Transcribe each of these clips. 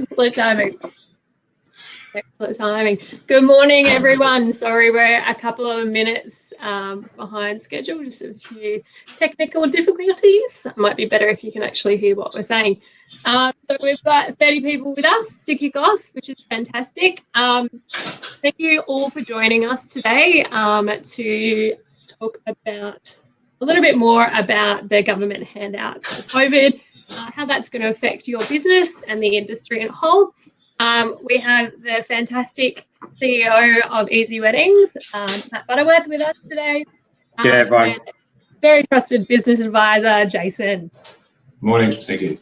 Excellent timing. Excellent timing. Good morning, everyone. Sorry, we're a couple of minutes behind schedule, just a few technical difficulties. It might be better if you can actually hear what we're saying. So we've got 30 people with us to kick off, which is fantastic. Thank you all for joining us today to talk about a little bit more about the government handouts for COVID, how that's going to affect your business and the industry in a whole. We have the fantastic CEO of Easy Weddings, Matt Butterworth, with us today. G'day, everyone. And very trusted business advisor, Jason. Morning, thank you.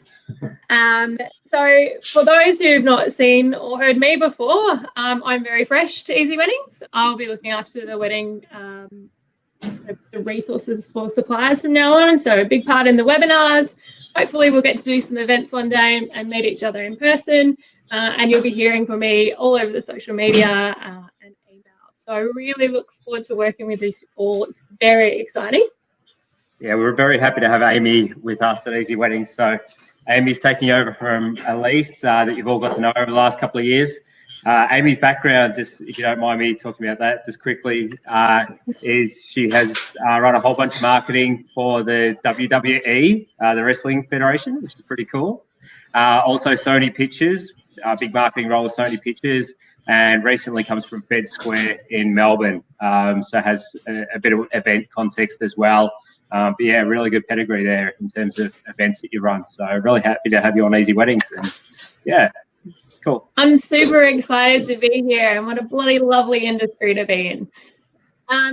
So for those who've not seen or heard me before, I'm very fresh to Easy Weddings. I'll be looking after the wedding, the resources for suppliers from now on. So a big part in the webinars. Hopefully we'll get to do some events one day and meet each other in person. And you'll be hearing from me all over the social media and email. So I really look forward to working with you all. It's very exciting. Yeah, we're very happy to have Amy with us at Easy Weddings. So Amy's taking over from Elise that you've all got to know over the last couple of years. Amy's background, just if you don't mind me talking about that just quickly, is she has run a whole bunch of marketing for the WWE, the Wrestling Federation, which is pretty cool. Also Sony Pictures, big marketing role with Sony Pictures, and recently comes from Fed Square in Melbourne, so has a bit of event context as well. But yeah, really good pedigree there in terms of events that you run. So really happy to have you on Easy Weddings, and yeah, cool. I'm super excited to be here, and what a bloody lovely industry to be in. So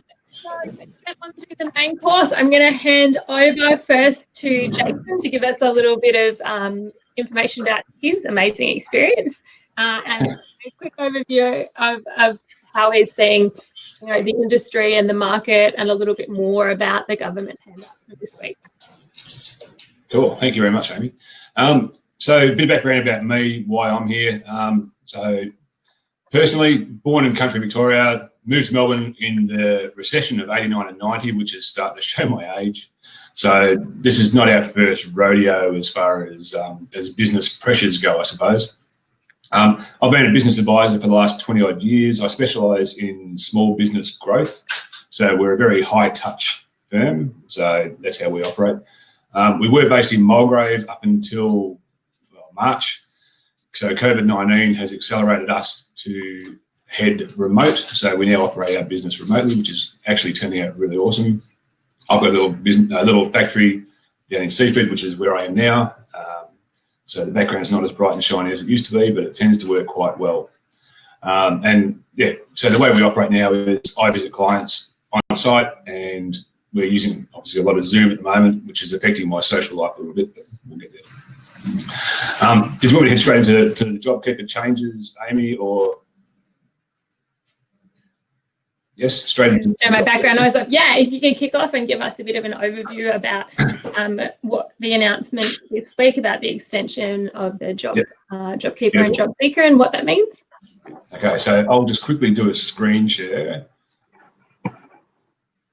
let's get on to the main course. I'm going to hand over first to Jason to give us a little bit of information about his amazing experience and a quick overview of how he's seeing, the industry and the market, and a little bit more about the government handout for this week. Cool, thank you very much, Amy. So a bit of background about me, why I'm here. So personally, born in country Victoria, moved to Melbourne in the recession of 89 and 90, which is starting to show my age. So this is not our first rodeo as far as business pressures go, I suppose. I've been a business advisor for the last 20 odd years. I specialise in small business growth. So we're a very high touch firm. So that's how we operate. We were based in Mulgrave up until March. So COVID-19 has accelerated us to head remote. So we now operate our business remotely, which is actually turning out really awesome. I've got a little factory down in Seaford, which is where I am now. So the background is not as bright and shiny as it used to be, but it tends to work quite well. And yeah, so the way we operate now is I visit clients on site, and we're using obviously a lot of Zoom at the moment, which is affecting my social life a little bit, but we'll get there. Did you want me to head straight into the JobKeeper changes, Amy, or? Yes, straight into my background. I was like, yeah, if you could kick off and give us a bit of an overview about what the announcement this week about the extension of the JobKeeper and Job Seeker and what that means. Okay, so I'll just quickly do a screen share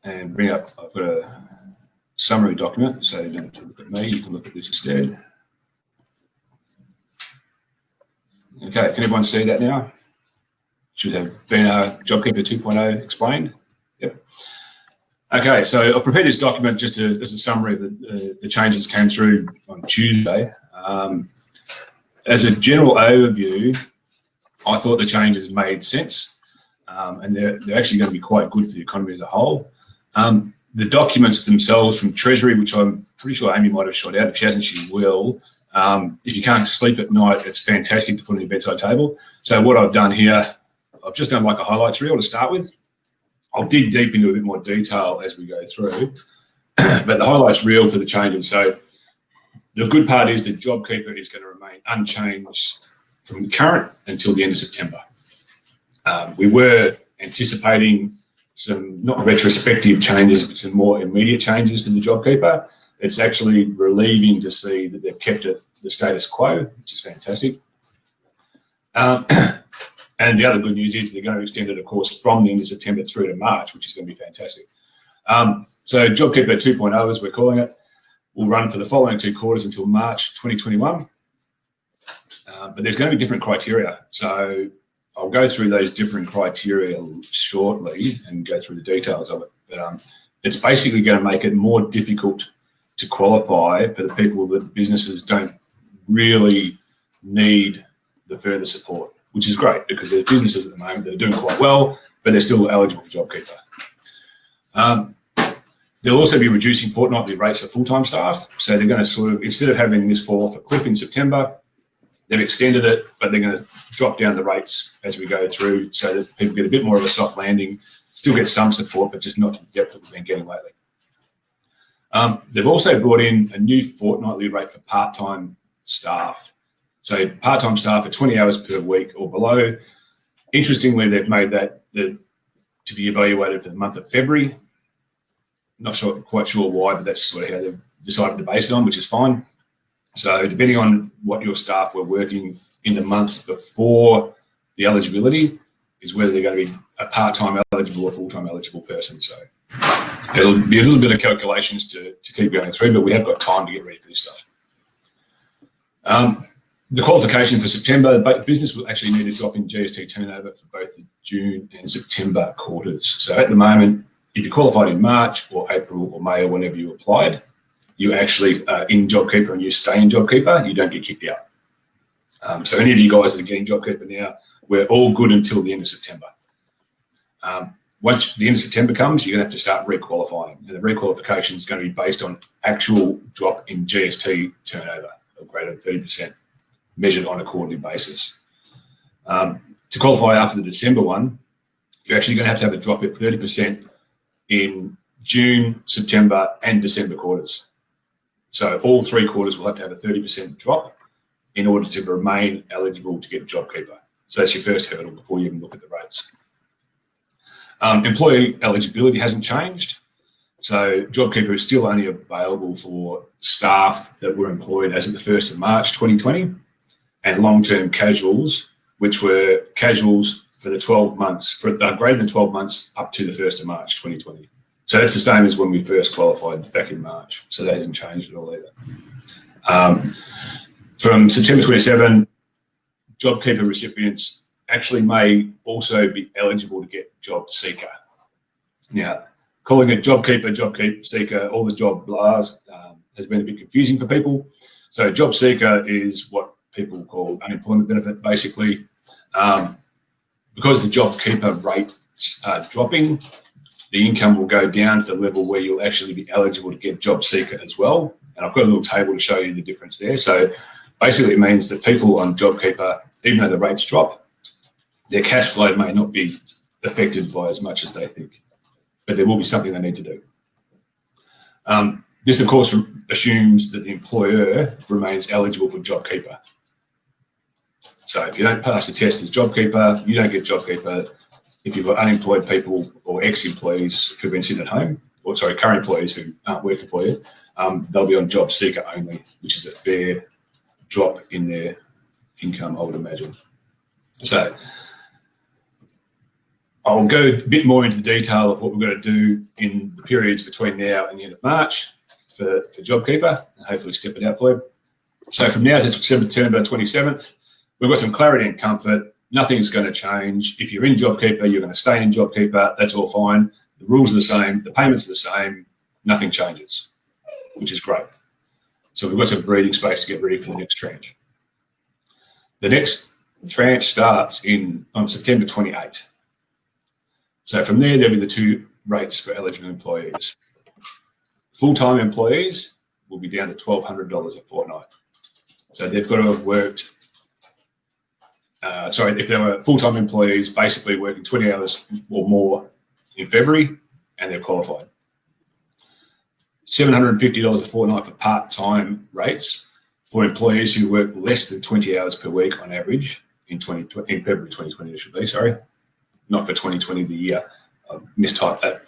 and bring up, I've got a summary document, so you don't have to look at me, you can look at this instead. Okay, can everyone see that now? Should have been JobKeeper 2.0 explained. Yep. Okay, so I've prepared this document just as a summary of the changes that came through on Tuesday. As a general overview, I thought the changes made sense, and they're actually going to be quite good for the economy as a whole. The documents themselves from Treasury, which I'm pretty sure Amy might have shot out. If she hasn't, she will. If you can't sleep at night, it's fantastic to put on your bedside table. So what I've done here, I've just done like a highlights reel to start with. I'll dig deep into a bit more detail as we go through, but the highlights reel for the changes. So the good part is that JobKeeper is going to remain unchanged from current until the end of September. We were anticipating some not retrospective changes, but some more immediate changes to the JobKeeper. It's actually relieving to see that they've kept it the status quo, which is fantastic. And the other good news is they're going to extend it, of course, from the end of September through to March, which is going to be fantastic. So JobKeeper 2.0, as we're calling it, will run for the following 2 quarters until March 2021. but there's going to be different criteria. So I'll go through those different criteria shortly and go through the details of it. But it's basically going to make it more difficult to qualify for the people that businesses don't really need the further support, which is great because there's businesses at the moment that are doing quite well, but they're still eligible for JobKeeper. They'll also be reducing fortnightly rates for full-time staff. So they're going to sort of, instead of having this fall off a cliff in September, they've extended it, but they're going to drop down the rates as we go through so that people get a bit more of a soft landing, still get some support, but just not to the depth that we've been getting lately. They've also brought in a new fortnightly rate for part-time staff. So part-time staff are 20 hours per week or below. Interestingly, they've made that to be evaluated for the month of February. Not quite sure why, but that's sort of how they've decided to base it on, which is fine. So depending on what your staff were working in the month before the eligibility is whether they're going to be a part-time eligible or full-time eligible person. So there'll be a little bit of calculations to keep going through, but we have got time to get ready for this stuff. The qualification for September, the business will actually need a drop in GST turnover for both the June and September quarters. So at the moment, if you qualified in March or April or May or whenever you applied, you actually are in JobKeeper and you stay in JobKeeper, you don't get kicked out. So any of you guys that are getting JobKeeper now, we're all good until the end of September. Once the end of September comes, you're going to have to start requalifying. And the requalification is going to be based on actual drop in GST turnover of greater than 30%, measured on a quarterly basis. To qualify after the December one, you're actually going to have a drop of 30% in June, September, and December quarters. So all 3 quarters will have to have a 30% drop in order to remain eligible to get JobKeeper. So that's your first hurdle before you even look at the rates. Employee eligibility hasn't changed. So JobKeeper is still only available for staff that were employed as of the 1st of March 2020 and long-term casuals, which were casuals for the 12 months, for greater than 12 months up to the 1st of March 2020. So that's the same as when we first qualified back in March. So that hasn't changed at all either. From September 27, JobKeeper recipients actually may also be eligible to get Job Seeker. Now, calling it JobKeeper, Job Seeker, all the job blahs has been a bit confusing for people. So Job Seeker is what people call unemployment benefit, basically. Because the JobKeeper rates are dropping, the income will go down to the level where you'll actually be eligible to get Job Seeker as well. And I've got a little table to show you the difference there. So basically it means that people on JobKeeper, even though the rates drop, their cash flow may not be affected by as much as they think, but there will be something they need to do. This, of course, assumes that the employer remains eligible for JobKeeper. So if you don't pass the test as JobKeeper, you don't get JobKeeper. If you've got unemployed people or ex-employees who've been sitting at home, or sorry, current employees who aren't working for you, they'll be on Job Seeker only, which is a fair drop in their income, I would imagine. So I'll go a bit more into the detail of what we're going to do in the periods between now and the end of March for JobKeeper, and hopefully step it out for you. So from now to September 27th, we've got some clarity and comfort. Nothing's going to change. If you're in JobKeeper, you're going to stay in JobKeeper. That's all fine. The rules are the same. The payments are the same. Nothing changes, which is great. So we've got some breathing space to get ready for the next tranche. The next tranche starts on September 28. So from there, there'll be the 2 rates for eligible employees. Full-time employees will be down to $1,200 a fortnight. So they've got to have worked, if they were full-time employees, basically working 20 hours or more in February, and they're qualified. $750 a fortnight for part-time rates for employees who work less than 20 hours per week on average in February 2020, it should be, sorry. Not for 2020, the year. I mistyped that.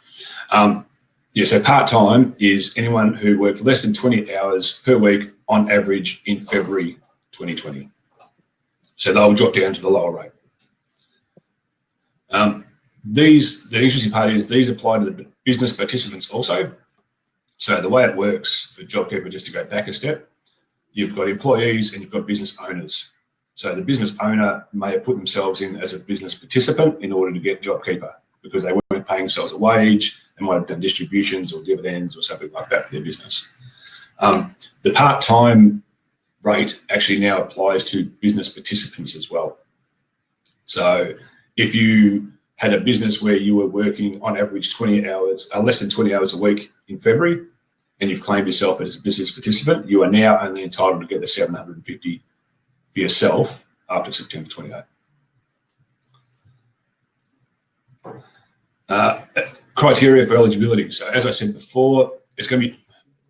So part-time is anyone who worked less than 20 hours per week on average in February 2020. So they'll drop down to the lower rate. The interesting part is these apply to the business participants also. So the way it works for JobKeeper, just to go back a step, you've got employees and you've got business owners. So the business owner may have put themselves in as a business participant in order to get JobKeeper because they weren't paying themselves a wage. They might have done distributions or dividends or something like that for their business. The part-time rate actually now applies to business participants as well. So if you had a business where you were working on average 20 hours, less than 20 hours a week in February, and you've claimed yourself as a business participant, you are now only entitled to get the $750 for yourself after September 28. Criteria for eligibility. So as I said before, it's going to be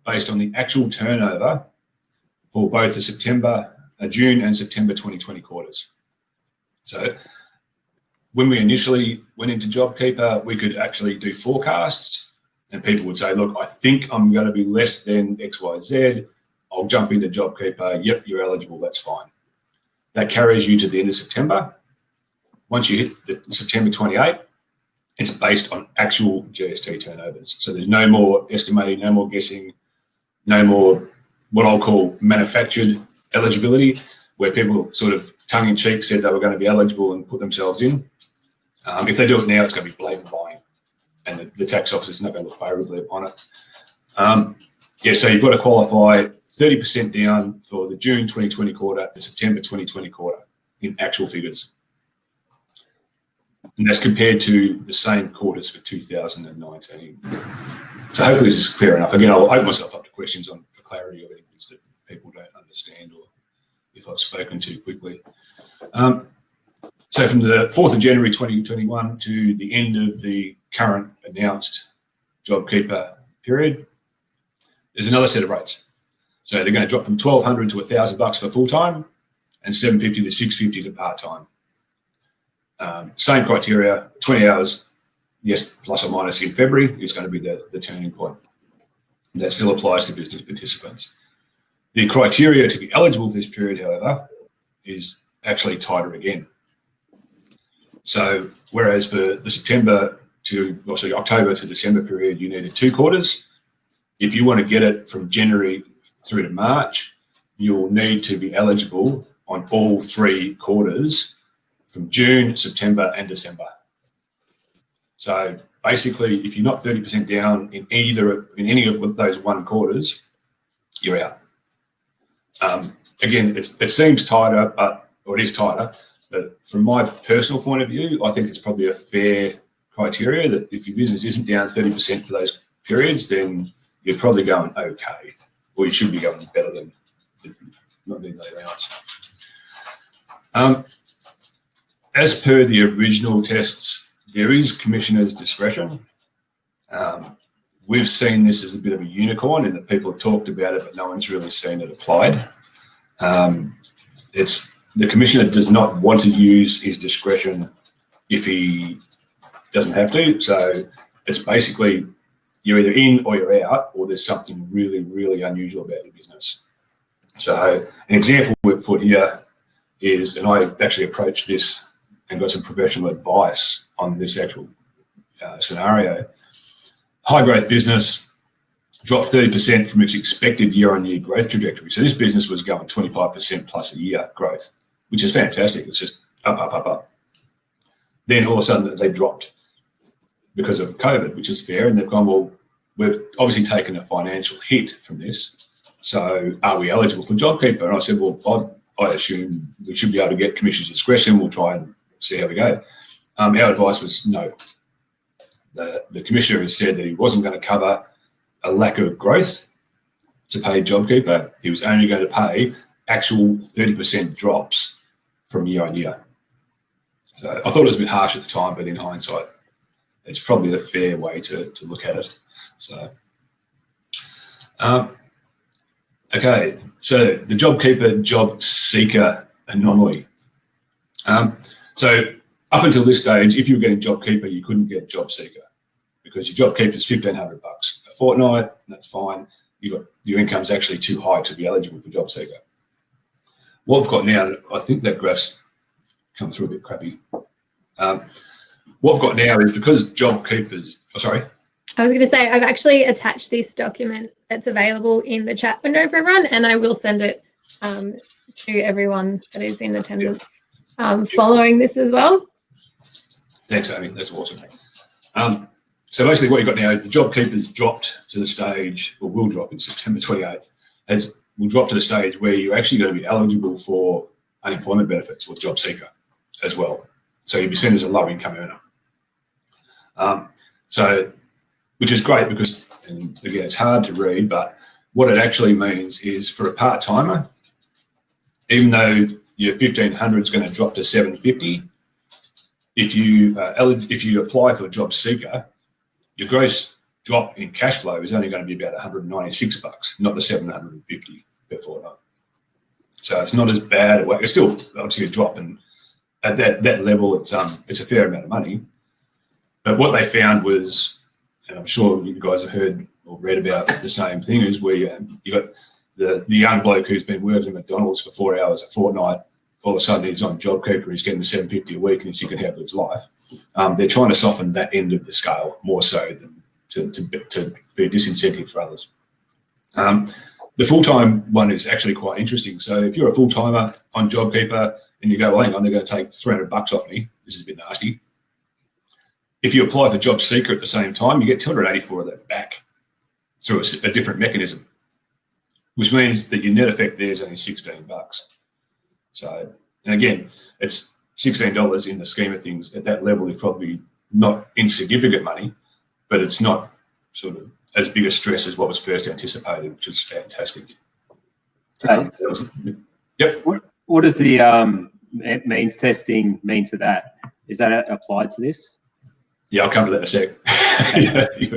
based on the actual turnover for both the June and September 2020 quarters. So when we initially went into JobKeeper, we could actually do forecasts and people would say, look, I think I'm going to be less than XYZ. I'll jump into JobKeeper. Yep, you're eligible. That's fine. That carries you to the end of September. Once you hit the September 28, it's based on actual GST turnovers. So there's no more estimating, no more guessing, no more what I'll call manufactured eligibility, where people sort of tongue-in-cheek said they were going to be eligible and put themselves in. If they do it now, it's going to be blatant lying, and the tax office is not going to look favourably upon it. So you've got to qualify 30% down for the June 2020 quarter and September 2020 quarter in actual figures. And that's compared to the same quarters for 2019. So hopefully this is clear enough. Again, I'll open myself up to questions for clarity of anything that people don't understand or if I've spoken too quickly. So from the 4th of January 2021 to the end of the current announced JobKeeper period, there's another set of rates. So they're going to drop from $1,200 to $1,000 for full-time and $750 to $650 to part-time. Same criteria, 20 hours, yes, plus or minus in February is going to be the turning point. And that still applies to business participants. The criteria to be eligible for this period, however, is actually tighter again. So whereas for the October to December period, you needed 2 quarters. If you want to get it from January through to March, you'll need to be eligible on all 3 quarters from June, September, and December. So basically, if you're not 30% down in any of those 1 quarters, you're out. Again, it seems tighter, or it is tighter, but from my personal point of view, I think it's probably a fair criteria that if your business isn't down 30% for those periods, then you're probably going okay, or you should be going better than not needing that allowance. As per the original tests, there is Commissioner's discretion. We've seen this as a bit of a unicorn in that people have talked about it, but no one's really seen it applied. The Commissioner does not want to use his discretion if he doesn't have to. So it's basically you're either in or you're out, or there's something really, really unusual about your business. So an example we've put here is, and I actually approached this and got some professional advice on this actual scenario. High growth business dropped 30% from its expected year-on-year growth trajectory. So this business was going 25% plus a year growth, which is fantastic. It's just up, up, up, up. Then all of a sudden they dropped because of COVID, which is fair. And they've gone, well, we've obviously taken a financial hit from this. So are we eligible for JobKeeper? And I said, well, I assume we should be able to get Commissioner's discretion. We'll try and see how we go. Our advice was no. The Commissioner has said that he wasn't going to cover a lack of growth to pay JobKeeper. He was only going to pay actual 30% drops from year on year. So I thought it was a bit harsh at the time, but in hindsight, it's probably a fair way to look at it. So, okay, so the JobKeeper job seeker anomaly. So up until this stage, if you were getting JobKeeper, you couldn't get job seeker because your JobKeeper is $1,500 a fortnight. That's fine. Your income's actually too high to be eligible for job seeker. What we've got now, I think that graph's come through a bit crappy. What we've got now is because JobKeepers, I was going to say, I've actually attached this document that's available in the chat window for everyone, and I will send it to everyone that is in attendance following this as well. Thanks, Amy. That's awesome. So basically what you've got now is the JobKeeper's dropped to the stage, or will drop in September 28th, will drop to the stage where you're actually going to be eligible for unemployment benefits or job seeker as well. So you'll be seen as a low income earner. Which is great because, and again, it's hard to read, but what it actually means is for a part-timer, even though your 1,500 is going to drop to 750, if you apply for a job seeker, your gross drop in cash flow is only going to be about $196, not the $750 per fortnight. So it's not as bad. It's still obviously a drop, and at that level, it's a fair amount of money. But what they found was, and I'm sure you guys have heard or read about the same thing, is where you got the young bloke who's been working at McDonald's for 4 hours a fortnight. All of a sudden, he's on JobKeeper, he's getting the $750 a week, and he's thinking how good's life. They're trying to soften that end of the scale more so than to be a disincentive for others. The full-time one is actually quite interesting. So if you're a full-timer on JobKeeper and you go, well, hang on, they're going to take $300 off me, this is a bit nasty. If you apply for job seeker at the same time, you get $284 of that back through a different mechanism, which means that your net effect there is only $16. So, and again, it's $16 in the scheme of things. At that level, is probably not insignificant money, but it's not sort of as big a stress as what was first anticipated, which is fantastic. Yep. What does the means testing mean to that? Is that applied to this? Yeah, I'll come to that in a sec.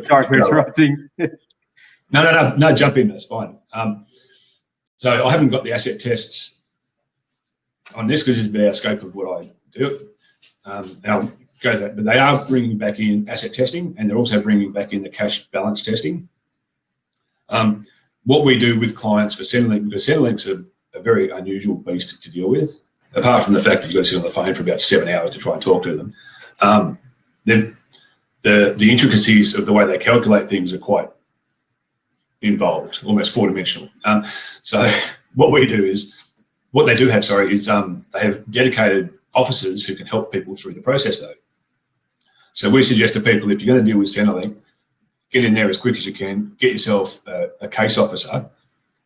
Sorry for interrupting. No, jump in, that's fine. So I haven't got the asset tests on this because it's been our scope of what I do. And I'll go to that, but they are bringing back in asset testing, and they're also bringing back in the cash balance testing. What we do with clients for Centrelink, because Centrelink's a very unusual beast to deal with, apart from the fact that you've got to sit on the phone for about 7 hours to try and talk to them. The intricacies of the way they calculate things are quite involved, almost four-dimensional. So what we do is, what they do have, is they have dedicated officers who can help people through the process, though. So we suggest to people, if you're going to deal with Centrelink, get in there as quick as you can, get yourself a case officer,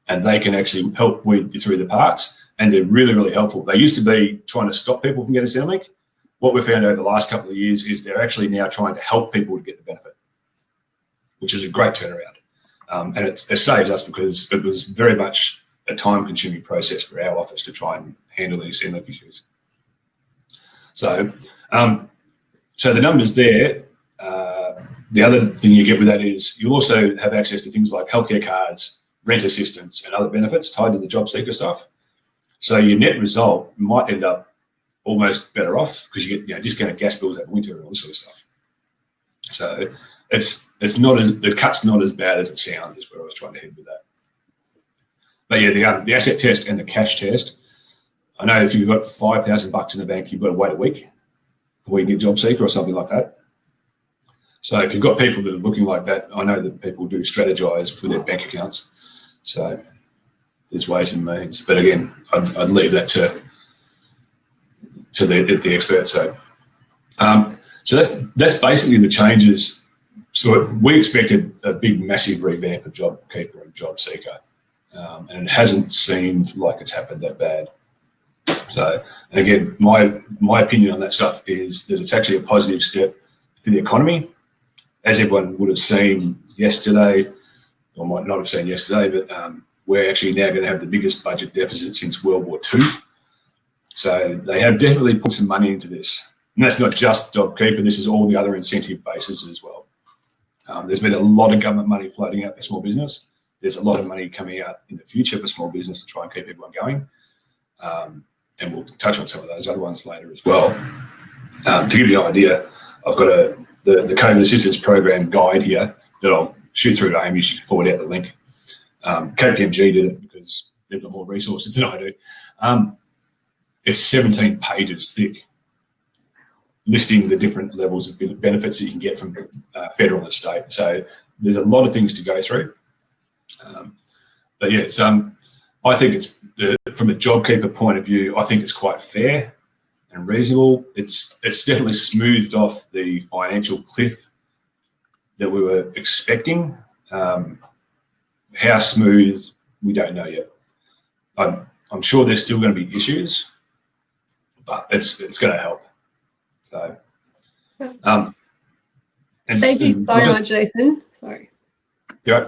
and they can actually help weed you through the parts, and they're really, really helpful. They used to be trying to stop people from getting Centrelink. What we've found over the last couple of years is they're actually now trying to help people to get the benefit, which is a great turnaround. And it saves us because it was very much a time-consuming process for our office to try and handle these Centrelink issues. So the numbers there, the other thing you get with that is you also have access to things like healthcare cards, rent assistance, and other benefits tied to the job seeker stuff. So your net result might end up almost better off because you get discounted gas bills over winter and all this sort of stuff. So it's not as, the cut's not as bad as it sounds, is where I was trying to head with that. But yeah, the asset test and the cash test, I know if you've got $5,000 in the bank, you've got to wait a week before you get job seeker or something like that. So if you've got people that are looking like that, I know that people do strategize for their bank accounts. So there's ways and means. But again, I'd leave that to the experts. So that's basically the changes. So we expected a big, massive revamp of JobKeeper and Job Seeker, and it hasn't seemed like it's happened that bad. So, and again, my opinion on that stuff is that it's actually a positive step for the economy. As everyone would have seen yesterday, or might not have seen yesterday, but we're actually now going to have the biggest budget deficit since World War II. So they have definitely put some money into this. And that's not just JobKeeper, this is all the other incentive bases as well. There's been a lot of government money floating out for small business. There's a lot of money coming out in the future for small business to try and keep everyone going. And we'll touch on some of those other ones later as well. To give you an idea, I've got the COVID Assistance Program guide here that I'll shoot through to Amy. She can forward out the link. KPMG did it because they've got more resources than I do. It's 17 pages thick, listing the different levels of benefits that you can get from federal and state. So there's a lot of things to go through. But yeah, I think it's from a JobKeeper point of view, I think it's quite fair and reasonable. It's definitely smoothed off the financial cliff that we were expecting. How smooth, we don't know yet. I'm sure there's still going to be issues, but it's going to help. So, thank you so much, Jason. Sorry. Yeah.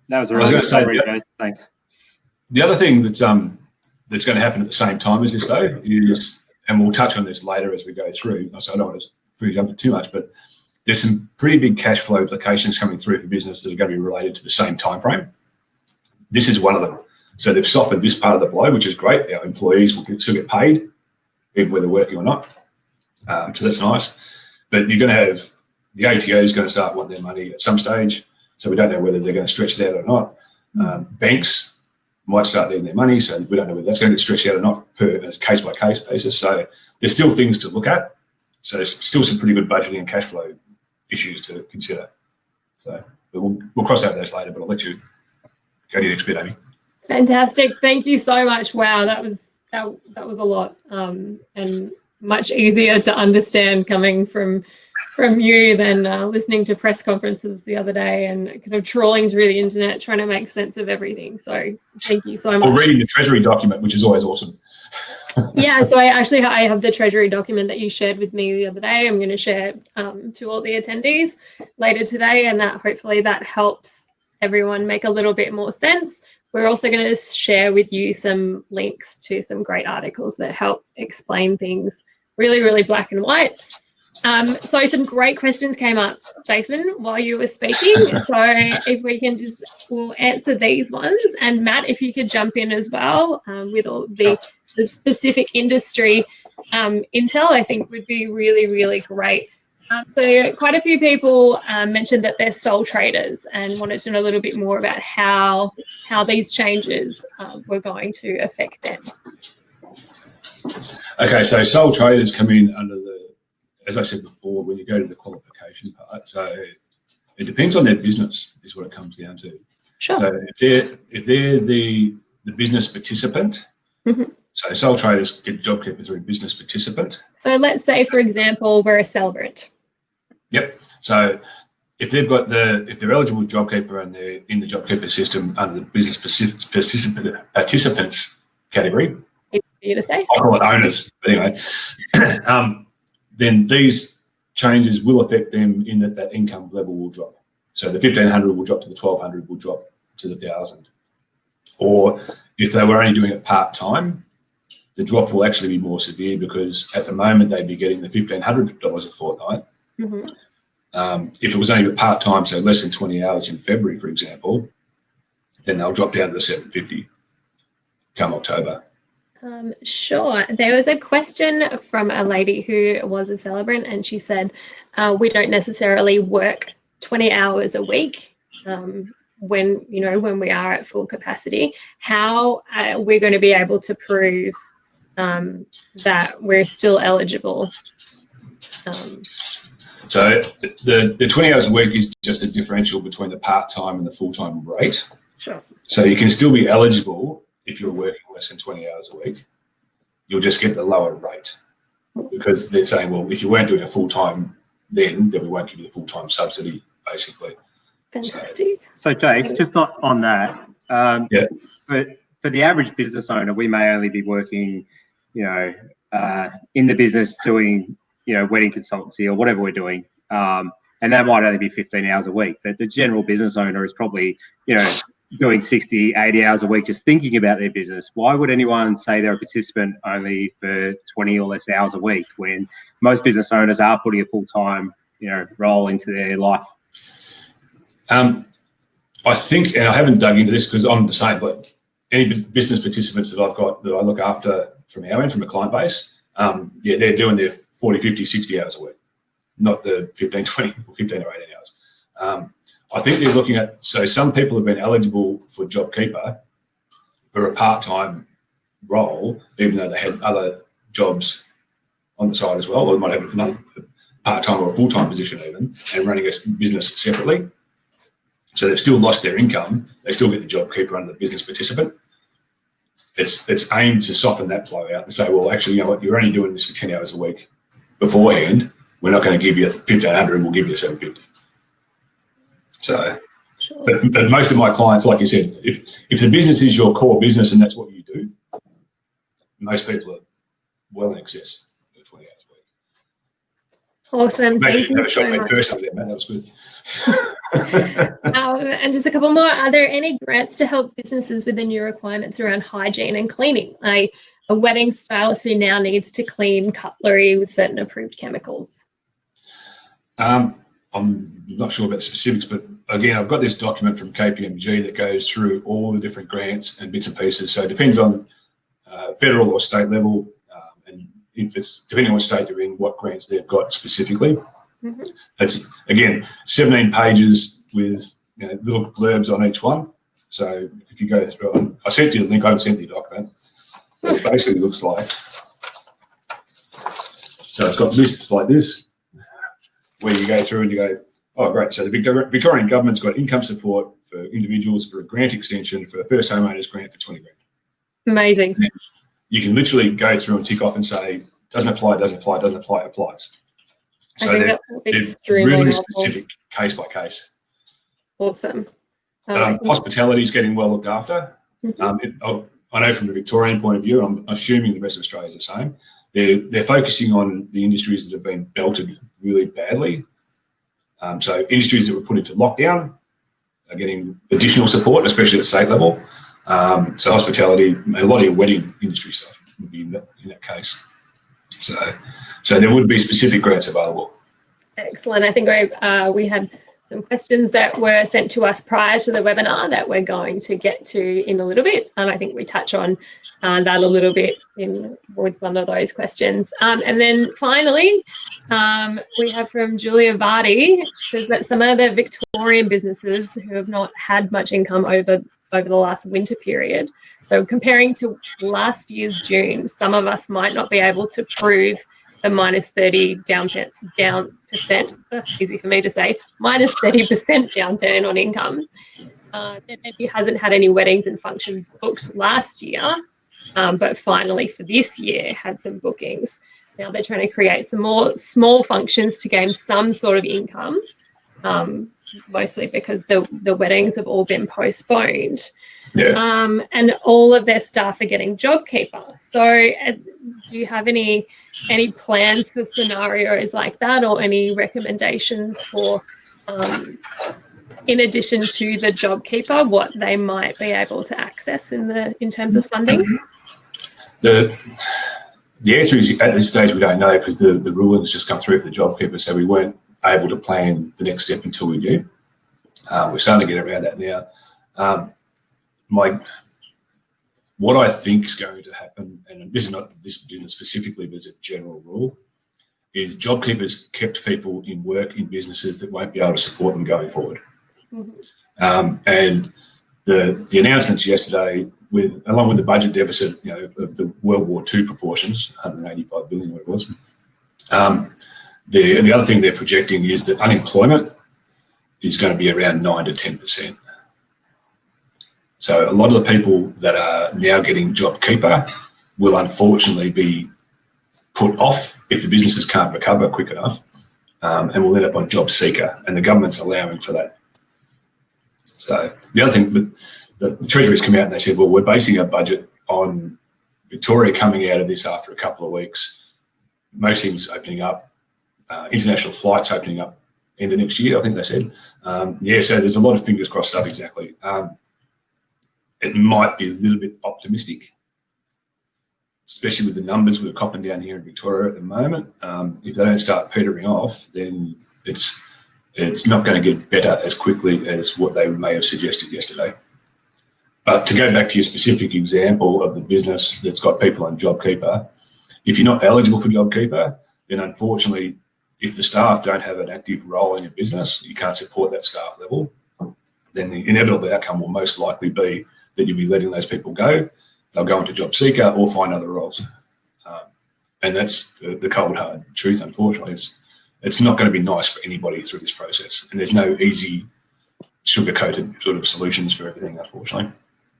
That was a really good summary, Jason. Thanks. The other thing that's going to happen at the same time as this, though, is, and we'll touch on this later as we go through, so I don't want to jump into too much, but there's some pretty big cash flow implications coming through for business that are going to be related to the same time frame. This is one of them. So they've softened this part of the blow, which is great. Our employees will still get paid, even whether they're working or not. So that's nice. But you're going to have the ATO is going to start wanting their money at some stage. So we don't know whether they're going to stretch that or not. Banks might start needing their money, so we don't know whether that's going to get stretched out or not per case-by-case basis. So there's still things to look at. So there's still some pretty good budgeting and cash flow issues to consider. So but we'll cross over those later, but I'll let you go to your next bit, Amy. Fantastic. Thank you so much. Wow, that was a lot, and much easier to understand coming from you than listening to press conferences the other day and kind of trawling through the internet trying to make sense of everything. So thank you so much. Or reading the Treasury document, which is always awesome. Yeah, so I have the Treasury document that you shared with me the other day. I'm going to share to all the attendees later today, and that hopefully that helps everyone make a little bit more sense. We're also going to share with you some links to some great articles that help explain things really, really black and white. So some great questions came up, Jason, while you were speaking. So if we can we'll answer these ones. And Matt, if you could jump in as well with all the specific industry intel, I think would be really, really great. So quite a few people mentioned that they're sole traders and wanted to know a little bit more about how these changes were going to affect them. Okay, so sole traders come in under as I said before, when you go to the qualification part, so it depends on their business is what it comes down to. Sure. So if they're the business participant, so sole traders get JobKeeper through business participant. So let's say, for example, we're a celebrant. Yep. So if they're eligible JobKeeper and they're in the JobKeeper system under the business participants category, Easy for you to say. I call it owners, but anyway. Then these changes will affect them in that income level will drop. So the 1,500 will drop to the 1,200 will drop to the 1,000. Or if they were only doing it part-time, the drop will actually be more severe because at the moment they'd be getting the $1,500 a fortnight. If it was only part-time, so less than 20 hours in February, for example, then they'll drop down to the $750 come October. Sure. There was a question from a lady who was a celebrant, and she said, we don't necessarily work 20 hours a week when we are at full capacity. How we're going to be able to prove that we're still eligible? So the 20 hours a week is just a differential between the part-time and the full-time rate. Sure. So you can still be eligible if you're working less than 20 hours a week. You'll just get the lower rate because they're saying, well, if you weren't doing a full-time then we won't give you the full-time subsidy, basically. Fantastic. So Jace, just not on that. But for the average business owner, we may only be working, in the business doing, wedding consultancy or whatever we're doing. And that might only be 15 hours a week. But the general business owner is probably, doing 60, 80 hours a week just thinking about their business. Why would anyone say they're a participant only for 20 or less hours a week when most business owners are putting a full-time, role into their life? I think, and I haven't dug into this because I'm the same, but any business participants that I've got that I look after from our end, from a client base, they're doing their 40, 50, 60 hours a week, not the 15, 20, 15 or 18 hours. I think they're looking at, so some people have been eligible for JobKeeper for a part-time role, even though they had other jobs on the side as well, or they might have another part-time or a full-time position even, and running a business separately. So they've still lost their income. They still get the JobKeeper under the business participant. It's aimed to soften that blow out and say, well, actually, you know what, you're only doing this for 10 hours a week beforehand. We're not going to give you 1,500, we'll give you 750. So, Sure. but most of my clients, like you said, if the business is your core business and that's what you do, most people are well in excess of 20 hours a week. Awesome. Maybe Thank you have you a shot so made much. personally there, Matt. That was good. And just a couple more. Are there any grants to help businesses with the new requirements around hygiene and cleaning? A wedding stylist who now needs to clean cutlery with certain approved chemicals. I'm not sure about the specifics, but again, I've got this document from KPMG that goes through all the different grants and bits and pieces. So it depends on federal or state level, and if it's depending on what state you're in, what grants they've got specifically. Mm-hmm. It's again 17 pages with little blurbs on each one. So if you go through, I sent you the link. I haven't sent you the document. It basically looks like, so it's got lists like this, where you go through and you go, oh, great. So the Victorian government's got income support for individuals for a grant extension for a first homeowners grant for 20 grand. Amazing. You can literally go through and tick off and say, doesn't apply, doesn't apply, doesn't apply, applies. So they're extremely really helpful. specific case by case. Awesome. Hospitality is getting well looked after. Mm-hmm. I know from the Victorian point of view, I'm assuming the rest of Australia is the same. They're focusing on the industries that have been belted really badly. So industries that were put into lockdown are getting additional support, especially at the state level. So hospitality, a lot of your wedding industry stuff would be in that case. So there would be specific grants available. Excellent. I think we had some questions that were sent to us prior to the webinar that we're going to get to in a little bit. And I think we touch on that a little bit with one of those questions. And then finally, we have from Julia Vardy. She says that some of the Victorian businesses who have not had much income over the last winter period. So comparing to last year's June, some of us might not be able to prove the minus 30 down percent, easy for me to say, minus 30% downturn on income. That maybe hasn't had any weddings and functions booked last year, but finally for this year had some bookings. Now they're trying to create some more small functions to gain some sort of income, mostly because the weddings have all been postponed. Yeah. And all of their staff are getting JobKeeper. So do you have any plans for scenarios like that, or any recommendations for, in addition to the JobKeeper, what they might be able to access in terms of funding? The answer is at this stage we don't know, because the rulings just come through for the JobKeeper, so we weren't able to plan the next step until we do. We're starting to get around that now. What I think is going to happen, and this is not this business specifically, but as a general rule, is JobKeeper's kept people in work in businesses that won't be able to support them going forward. Mm-hmm. And the announcements yesterday, along with the budget deficit, of the World War II proportions, 185 billion, what it was. The other thing they're projecting is that unemployment is going to be around 9 to 10%. So a lot of the people that are now getting JobKeeper will unfortunately be put off if the businesses can't recover quick enough, and will end up on Job Seeker, and the government's allowing for that. So the other thing, the Treasury's come out and they said, well, we're basing our budget on Victoria coming out of this after a couple of weeks, most things opening up, international flights opening up end of next year, I think they said. So there's a lot of fingers crossed stuff, exactly. It might be a little bit optimistic, especially with the numbers we're copping down here in Victoria at the moment. If they don't start petering off, then it's not going to get better as quickly as what they may have suggested yesterday. But to go back to your specific example of the business that's got people on JobKeeper, if you're not eligible for JobKeeper, then unfortunately, if the staff don't have an active role in your business, you can't support that staff level, then the inevitable outcome will most likely be that you'll be letting those people go. They'll go into Job Seeker or find other roles. And that's the cold, hard truth, unfortunately. It's not going to be nice for anybody through this process. And there's no easy sugar-coated sort of solutions for everything, unfortunately.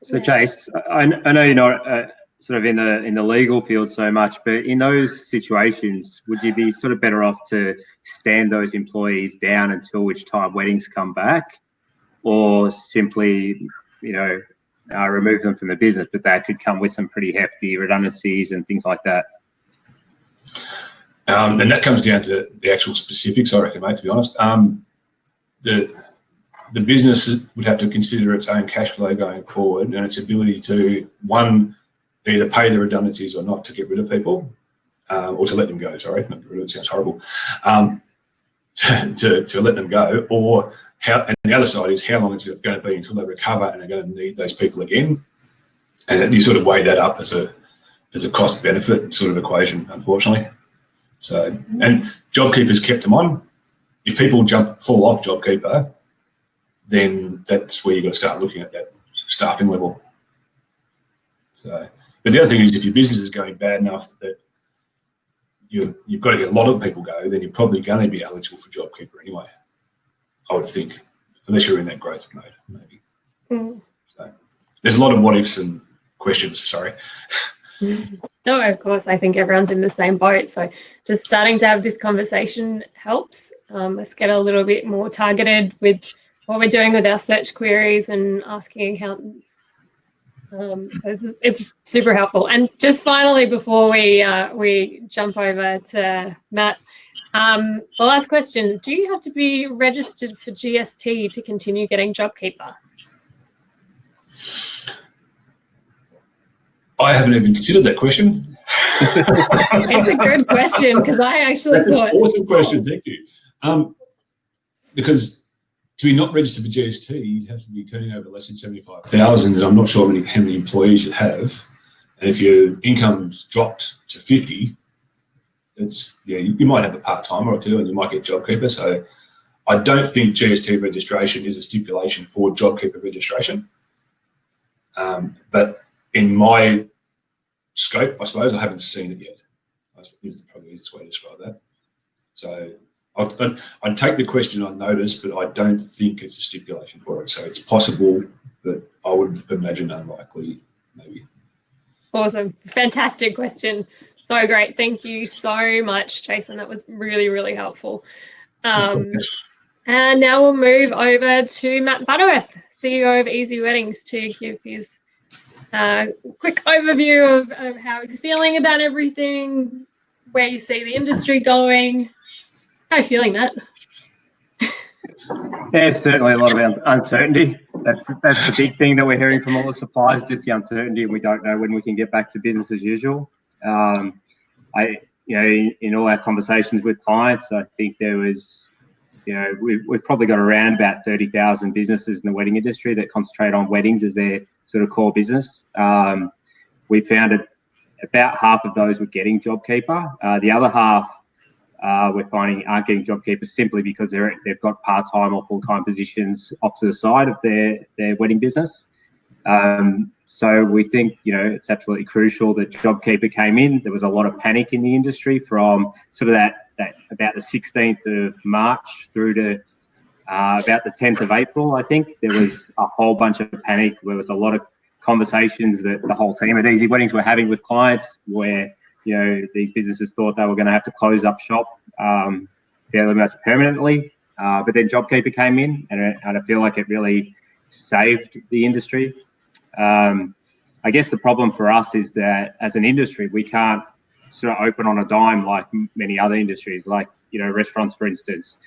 So Chase, I know you're not sort of in the legal field so much, but in those situations, would you be sort of better off to stand those employees down until which time weddings come back, or simply, remove them from the business? But that could come with some pretty hefty redundancies and things like that. And that comes down to the actual specifics, I reckon, mate, to be honest. The business would have to consider its own cash flow going forward and its ability to, one, either pay the redundancies or not to get rid of people, or to let them go, sorry, not get rid of it, sounds horrible, to let them go, or and the other side is how long is it going to be until they recover and are going to need those people again. And you sort of weigh that up as a cost benefit sort of equation, unfortunately. So, and JobKeeper's kept them on. If people fall off JobKeeper, then that's where you've got to start looking at that staffing level. So, but the other thing is, if your business is going bad enough that you've got to get a lot of people go, then you're probably going to be eligible for JobKeeper anyway, I would think, unless you're in that growth mode, maybe. Mm. So there's a lot of what ifs and questions, sorry. No, of course, I think everyone's in the same boat. So just starting to have this conversation helps. Let's get a little bit more targeted with what we're doing with our search queries and asking accountants. So it's super helpful. And just finally, before we jump over to Matt, the last question: do you have to be registered for GST to continue getting JobKeeper? I haven't even considered that question. It's a good question, because I actually thought... Awesome question, thank you. Because to be not registered for GST, you'd have to be turning over less than 75,000, and I'm not sure how many employees you have. And if your income's dropped to 50, you might have a part-timer or two, and you might get JobKeeper. So I don't think GST registration is a stipulation for JobKeeper registration. But in my scope, I suppose, I haven't seen it yet. Is probably the easiest way to describe that. So I'd take the question on notice, but I don't think it's a stipulation for it. So it's possible, but I would imagine unlikely, maybe. Awesome. Fantastic question. So great. Thank you so much, Jason. That was really, really helpful. And now we'll move over to Matt Butterworth, CEO of Easy Weddings, to give his quick overview of how he's feeling about everything, where you see the industry going. How are you feeling, Matt? There's certainly a lot of uncertainty. That's the big thing that we're hearing from all the suppliers, just the uncertainty, and we don't know when we can get back to business as usual. In all our conversations with clients, I think there was, we've probably got around about 30,000 businesses in the wedding industry that concentrate on weddings as their sort of core business. We found about half of those were getting JobKeeper. The other half we're finding aren't getting JobKeeper simply because they've got part-time or full-time positions off to the side of their wedding business. So we think, it's absolutely crucial that JobKeeper came in. There was a lot of panic in the industry from sort of that about the 16th of March through to about the 10th of April, I think. There was a whole bunch of panic. There was a lot of conversations that the whole team at Easy Weddings were having with clients where, these businesses thought they were going to have to close up shop fairly much permanently. But then JobKeeper came in, and I feel like it really saved the industry. I guess the problem for us is that as an industry, we can't sort of open on a dime like many other industries, like, restaurants, for instance.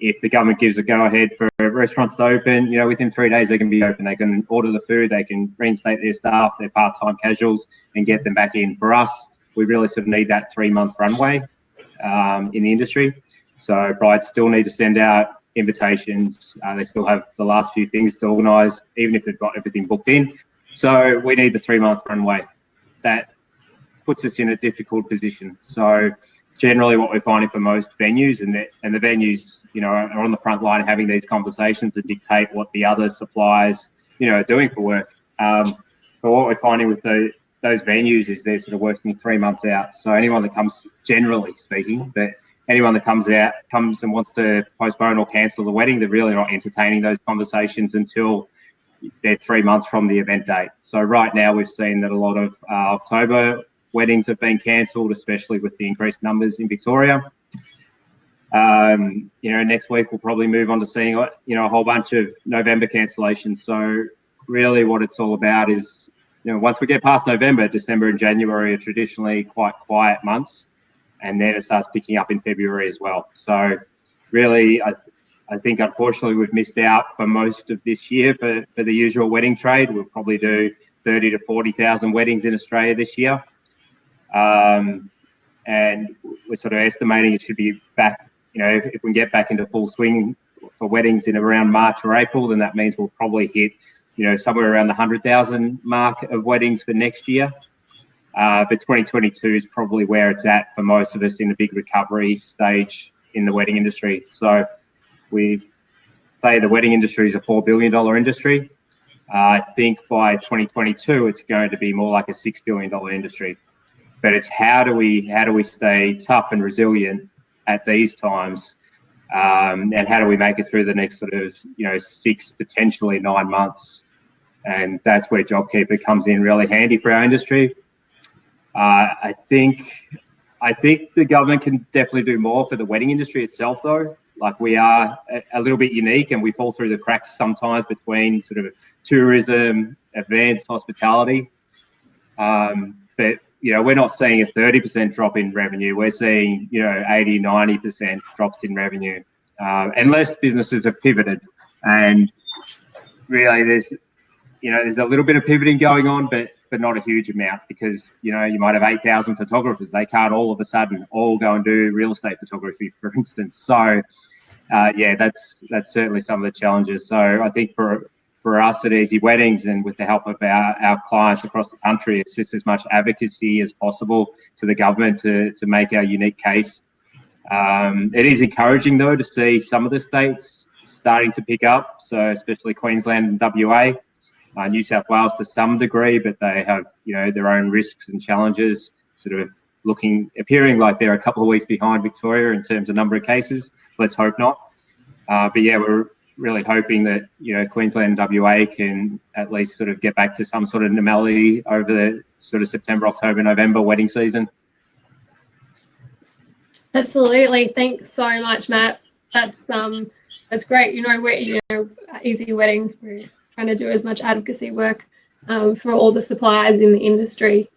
If the government gives a go-ahead for restaurants to open, within 3 days they can be open. They can order the food, they can reinstate their staff, their part-time casuals, and get them back in. For us, we really sort of need that 3-month runway in the industry. So brides still need to send out invitations. They still have the last few things to organise, even if they've got everything booked in. So we need the 3-month runway. That puts us in a difficult position. So generally what we're finding for most venues, and the venues, are on the front line having these conversations and dictate what the other suppliers, are doing for work. But what we're finding with those venues is they're sort of working 3 months out. So anyone that comes, generally speaking, but anyone that comes and wants to postpone or cancel the wedding, they're really not entertaining those conversations until they're 3 months from the event date. So right now we've seen that a lot of October weddings have been cancelled, especially with the increased numbers in Victoria. Next week we'll probably move on to seeing, a whole bunch of November cancellations. So really what it's all about is, once we get past November, December and January are traditionally quite quiet months, and then it starts picking up in February as well. So really, I think unfortunately we've missed out for most of this year for the usual wedding trade. We'll probably do 30 to 40,000 weddings in Australia this year. And we're sort of estimating it should be back, if we can get back into full swing for weddings in around March or April, then that means we'll probably hit, somewhere around the 100,000 mark of weddings for next year. But 2022 is probably where it's at for most of us in the big recovery stage in the wedding industry. So we say the wedding industry is a $4 billion industry. I think by 2022, it's going to be more like a $6 billion industry. But it's how do we stay tough and resilient at these times, and how do we make it through the next sort of 6, potentially 9 months? And that's where JobKeeper comes in really handy for our industry. I think the government can definitely do more for the wedding industry itself, though. Like, we are a little bit unique, and we fall through the cracks sometimes between sort of tourism, events, hospitality. But we're not seeing a 30% drop in revenue. We're seeing 80, 90% drops in revenue, unless businesses have pivoted. And really, there's a little bit of pivoting going on, but not a huge amount, because you might have 8,000 photographers. They can't all of a sudden all go and do real estate photography, for instance. So that's certainly some of the challenges. So I think for us at Easy Weddings, and with the help of our clients across the country, it's just as much advocacy as possible to the government to make our unique case. It is encouraging, though, to see some of the states starting to pick up, so especially Queensland and WA. New South Wales to some degree, but they have their own risks and challenges, sort of appearing like they're a couple of weeks behind Victoria in terms of number of cases. Let's hope not. But yeah, we're really hoping that Queensland and WA can at least sort of get back to some sort of normality over the sort of September, October, November wedding season. Absolutely. Thanks so much, Matt. That's great. We're Easy Weddings, we're trying to do as much advocacy work for all the suppliers in the industry.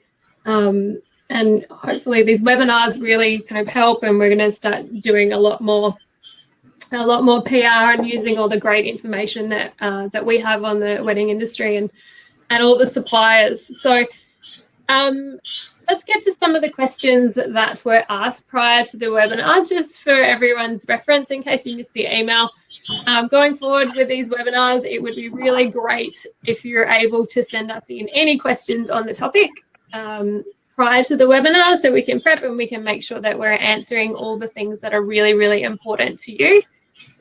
And hopefully these webinars really kind of help, and we're going to start doing a lot more PR and using all the great information that we have on the wedding industry and all the suppliers. So let's get to some of the questions that were asked prior to the webinar, just for everyone's reference, in case you missed the email. Going forward with these webinars, it would be really great if you're able to send us in any questions on the topic prior to the webinar, so we can prep and we can make sure that we're answering all the things that are really, really important to you.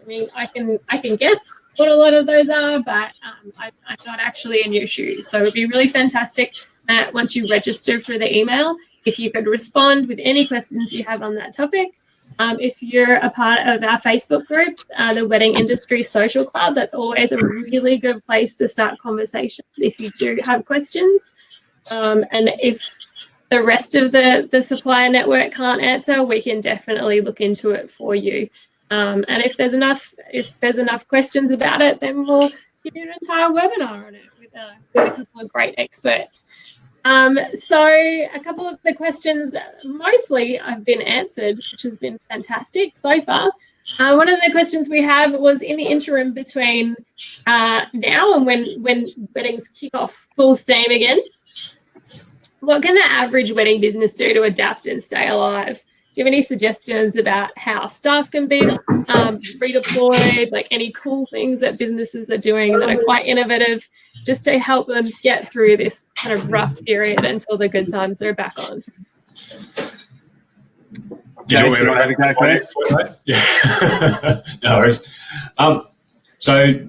I mean, I can guess what a lot of those are, but I'm not actually in your shoes. So it would be really fantastic that once you register for the email, if you could respond with any questions you have on that topic. If you're a part of our Facebook group, the Wedding Industry Social Club, that's always a really good place to start conversations if you do have questions. And if the rest of the supplier network can't answer, we can definitely look into it for you. And if there's enough questions about it, then we'll give you an entire webinar on it with a couple of great experts. So a couple of the questions mostly have been answered, which has been fantastic so far. One of the questions we have was, in the interim between now and when weddings kick off full steam again, what can the average wedding business do to adapt and stay alive? Do you have any suggestions about how staff can be redeployed, like any cool things that businesses are doing that are quite innovative, just to help them get through this kind of rough period until the good times are back on? James, do you want to have a go first? Yeah. No worries. So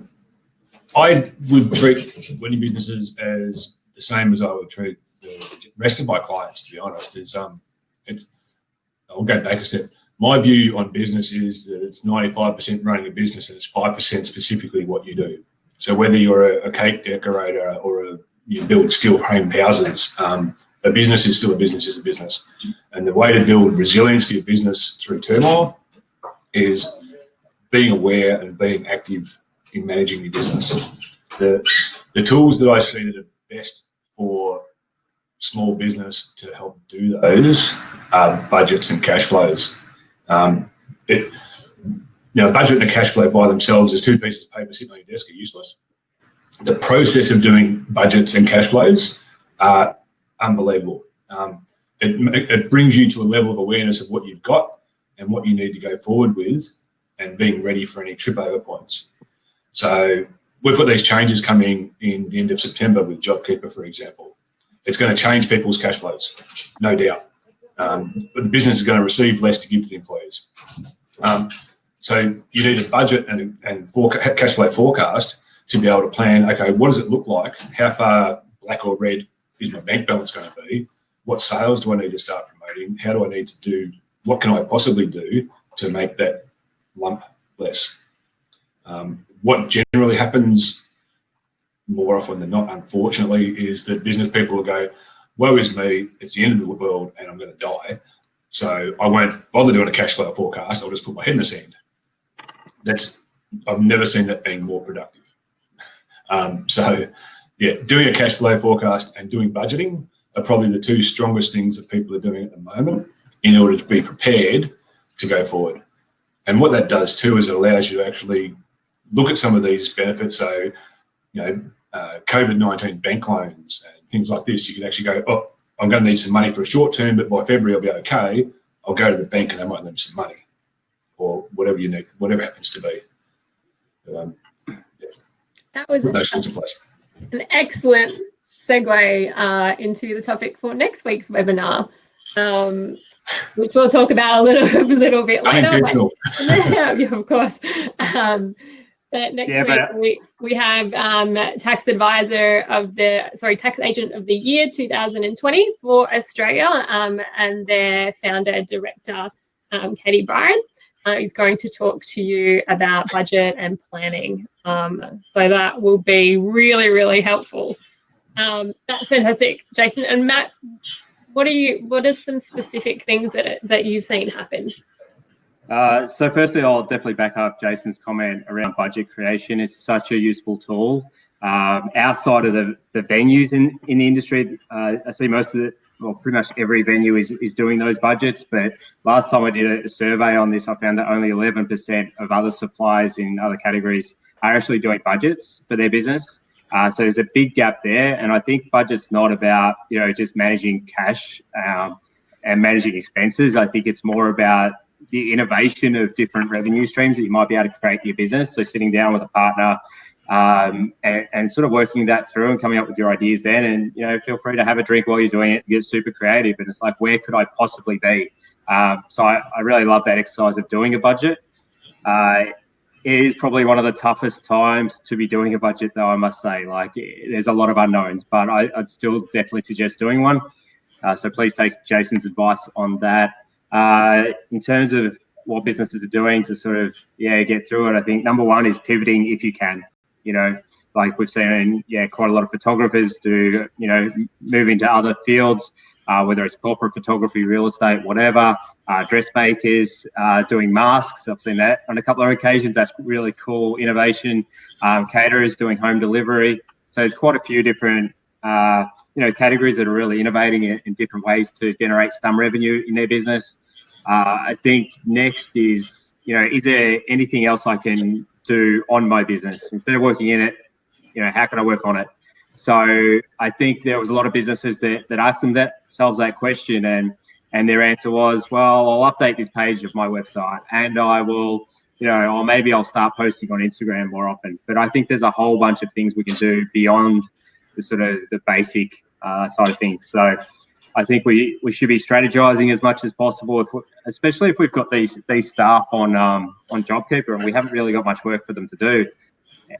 I would treat wedding businesses as the same as I would treat the rest of my clients, to be honest. I'll go back a step. my view on business is that it's 95% running a business and it's 5% specifically what you do. So whether you're a cake decorator or you build steel frame houses, a business is still a business is a business. And the way to build resilience for your business through turmoil is being aware and being active in managing your business. The tools that I see that are best for small business to help do those are budgets and cash flows. Budget and a cash flow by themselves as two pieces of paper sitting on your desk are useless. The process of doing budgets and cash flows are unbelievable. It brings you to a level of awareness of what you've got and what you need to go forward with and being ready for any trip over points. So we've got these changes coming in the end of September with JobKeeper, for example. It's going to change people's cash flows, no doubt. But the business is going to receive less to give to the employees. So you need a budget and cash flow forecast to be able to plan, okay, what does it look like? How far black or red is my bank balance going to be? What sales do I need to start promoting? How do I need to do, what can I possibly do to make that lump less? What generally happens more often than not, unfortunately, is that business people will go, woe is me, it's the end of the world and I'm going to die. So I won't bother doing a cash flow forecast, I'll just put my head in the sand. I've never seen that being more productive. Doing a cash flow forecast and doing budgeting are probably the two strongest things that people are doing at the moment in order to be prepared to go forward. And what that does too is it allows you to actually look at some of these benefits. So, COVID-19 bank loans and things like this, you can actually go, oh, I'm going to need some money for a short term, but by February I'll be okay. I'll go to the bank and they might lend some money or whatever you need, whatever happens to be. That was those things in place. An excellent segue into the topic for next week's webinar, which we'll talk about a little bit later. Yeah, of course. But next week we have tax agent of the year 2020 for Australia, and their founder director, Katie Bryan, is going to talk to you about budget and planning. So that will be really, really helpful. That's fantastic, Jason. And Matt, what are some specific things that you've seen happen? So firstly, I'll definitely back up Jason's comment around budget creation. It's such a useful tool. Outside of the venues in the industry, I see most of it, well, pretty much every venue is doing those budgets. But last time I did a survey on this, I found that only 11% of other suppliers in other categories are actually doing budgets for their business. So there's a big gap there. And I think budget's not about, just managing cash and managing expenses. I think it's more about the innovation of different revenue streams that you might be able to create in your business. So sitting down with a partner and sort of working that through and coming up with your ideas then, and feel free to have a drink while you're doing it, get super creative. And it's like, where could I possibly be? So I really love that exercise of doing a budget. It is probably one of the toughest times to be doing a budget, though, I must say. Like, there's a lot of unknowns, but I'd still definitely suggest doing one. So please take Jason's advice on that. In terms of what businesses are doing to sort of, get through it, I think number one is pivoting if you can. Like we've seen, quite a lot of photographers do, move into other fields, whether it's corporate photography, real estate, whatever, dressmakers, doing masks. I've seen that on a couple of occasions. That's really cool innovation. Caterers doing home delivery. So there's quite a few different, categories that are really innovating in different ways to generate some revenue in their business. I think next is, is there anything else I can do on my business instead of working in it? How can I work on it? So I think there was a lot of businesses that asked themselves that question, and their answer was, well, I'll update this page of my website and I will, or maybe I'll start posting on Instagram more often. But I think there's a whole bunch of things we can do beyond the sort of the basic side of things. So I think we should be strategizing as much as possible, especially if we've got these staff on JobKeeper and we haven't really got much work for them to do.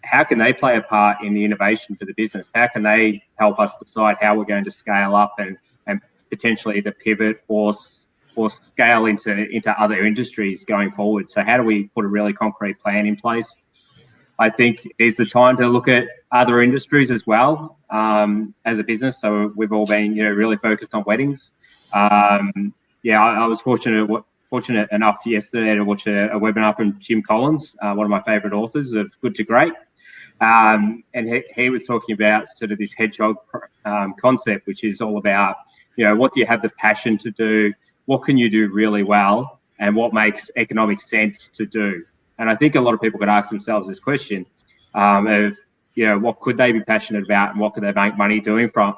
How can they play a part in the innovation for the business? How can they help us decide how we're going to scale up and potentially either pivot or or scale into other industries going forward. So how do we put a really concrete plan in place? I think is the time to look at other industries as well as a business. So we've all been, really focused on weddings. I was fortunate enough yesterday to watch a webinar from Jim Collins, one of my favourite authors of Good to Great. And he was talking about sort of this hedgehog concept, which is all about, what do you have the passion to do? What can you do really well? And what makes economic sense to do? And I think a lot of people could ask themselves this question of, what could they be passionate about and what could they make money doing from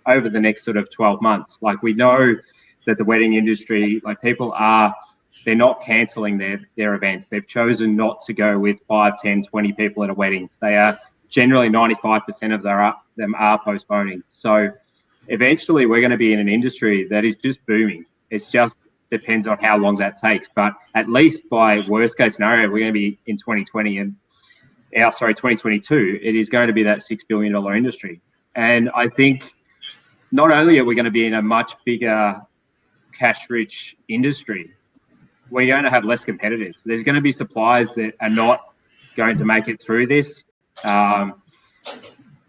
over the next sort of 12 months? Like, we know that the wedding industry, like, they're not cancelling their events. They've chosen not to go with 5, 10, 20 people at a wedding. They are generally 95% of them are postponing. So eventually we're going to be in an industry that is just booming. It's just depends on how long that takes. But at least by worst case scenario, we're going to be in 2022. It is going to be that $6 billion industry. And I think not only are we going to be in a much bigger cash-rich industry, we're going to have less competitors. There's going to be suppliers that are not going to make it through this. They're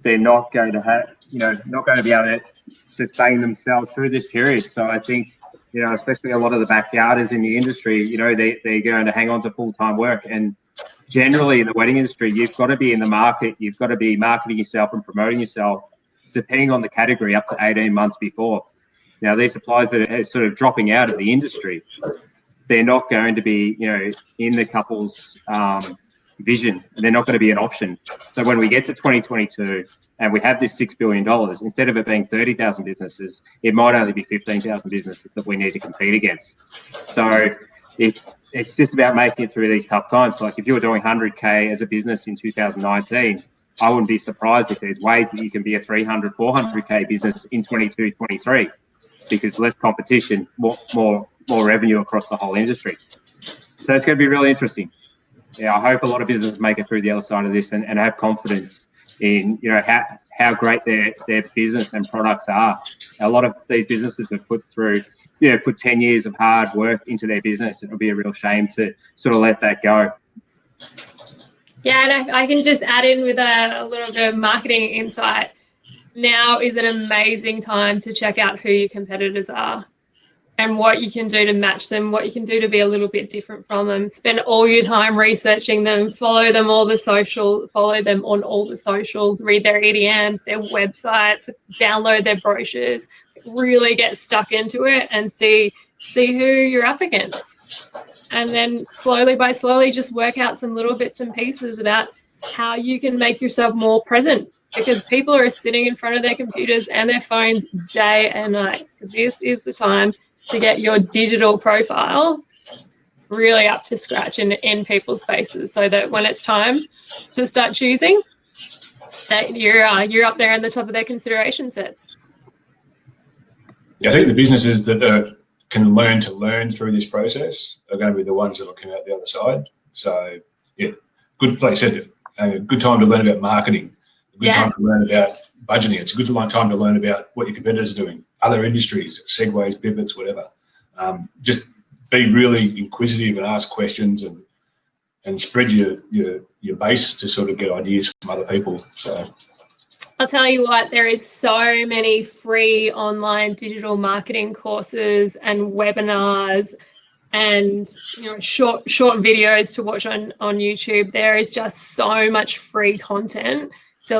not going to have, not going to be able to sustain themselves through this period. So I think, especially a lot of the backyarders in the industry, they're going to hang on to full-time work. And generally in the wedding industry, you've got to be in the market. You've got to be marketing yourself and promoting yourself, depending on the category, up to 18 months before. Now, these suppliers that are sort of dropping out of the industry, they're not going to be, in the couple's vision. They're not going to be an option. So when we get to 2022 and we have this $6 billion, instead of it being 30,000 businesses, it might only be 15,000 businesses that we need to compete against. So it's just about making it through these tough times. Like, if you were doing 100K as a business in 2019, I wouldn't be surprised if there's ways that you can be a 300, 400K business in 22, 23, because less competition, more revenue across the whole industry. So it's going to be really interesting. Yeah, I hope a lot of businesses make it through the other side of this and have confidence in, how great their business and products are. A lot of these businesses have put 10 years of hard work into their business. It would be a real shame to sort of let that go. Yeah, and I can just add in with a little bit of marketing insight. Now is an amazing time to check out who your competitors are and what you can do to match them, what you can do to be a little bit different from them. Spend all your time researching them, follow them on all the socials, read their EDMs, their websites, download their brochures, really get stuck into it and see who you're up against. And then slowly just work out some little bits and pieces about how you can make yourself more present, because people are sitting in front of their computers and their phones day and night. This is the time to get your digital profile really up to scratch and in people's faces, so that when it's time to start choosing, that you're up there in the top of their consideration set. Yeah, I think the businesses that can learn through this process are going to be the ones that will come out the other side. So, yeah, good, like I said, a good time to learn about marketing, a good time to learn about budgeting. It's a good time to learn about what your competitors are doing, other industries, segues, pivots, whatever. Just be really inquisitive and ask questions and spread your base to sort of get ideas from other people. So I'll tell you what, there is so many free online digital marketing courses and webinars and short videos to watch on YouTube. There is just so much free content to